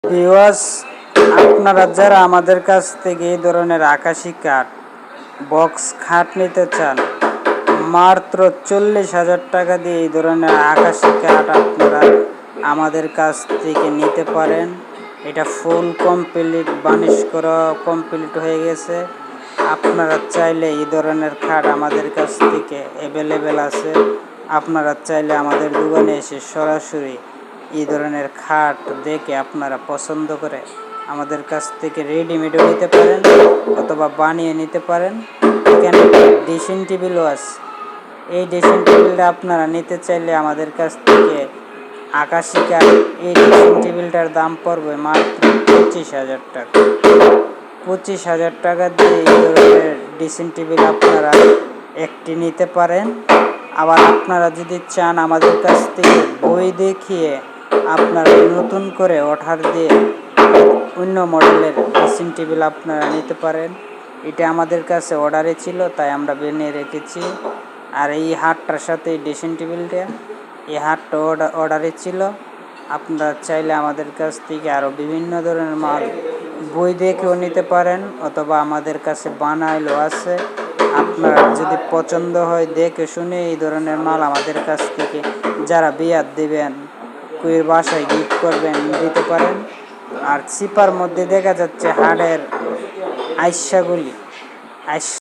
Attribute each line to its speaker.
Speaker 1: Viewers, আপনারা যারা আমাদের কাছ থেকে এই ধরনের আকাশি কাঠ বক্স খাট নিতে চান, মাত্র 40,000 টাকা দিয়ে এই ধরনের আকাশি কাঠ আপনারা আমাদের কাছ থেকে নিতে পারেন। এটা ফুল কমপ্লিট বার্নিশ করা কমপ্লিট হয়ে গেছে। আপনারা চাইলে এই ধরনের খাট আমাদের কাছ থেকে অ্যাভেলেবেল আছে। আপনারা চাইলে আমাদের দোকানে এসে সরাসরি এই ধরনের খাট দেখে আপনারা পছন্দ করে আমাদের কাছ থেকে রেডিমেডও নিতে পারেন অথবা বানিয়ে নিতে পারেন। এখানে ড্রেসিং টেবিলও আছে। এই ড্রেসিং টেবিলটা আপনারা নিতে চাইলে আমাদের কাছ থেকে আকাশি কাঠ এই ড্রেসিং টেবিলটার দাম পড়বে মাত্র 25,000 টাকা। 25,000 টাকা দিয়ে এই ধরনের ড্রেসিং টেবিল আপনারা একটি নিতে পারেন। আবার আপনারা যদি চান আমাদের কাছ থেকে বই দেখিয়ে আপনারা নতুন করে অর্ডার দিয়ে অন্য মডেলের ড্রেসিং টেবিল আপনারা নিতে পারেন। এটা আমাদের কাছে অর্ডারে ছিল, তাই আমরা বানিয়ে রেখেছি। আর এই হাটটার সাথে এই ড্রেসিং টেবিলটা, এই হাটটা অর্ডারে ছিল। আপনারা চাইলে আমাদের কাছ থেকে আরও বিভিন্ন ধরনের মাল বই দেখেও নিতে পারেন অথবা আমাদের কাছে বানাইলেও আছে। আপনারা যদি পছন্দ হয় দেখে শুনে এই ধরনের মাল আমাদের কাছ থেকে যারা বিয়ার দেবেন, কুয়ের বাসায় গিফট করবেন দিতে পারেন। আর চিপার মধ্যে দেখা যাচ্ছে হাড়ের আইসাগুলি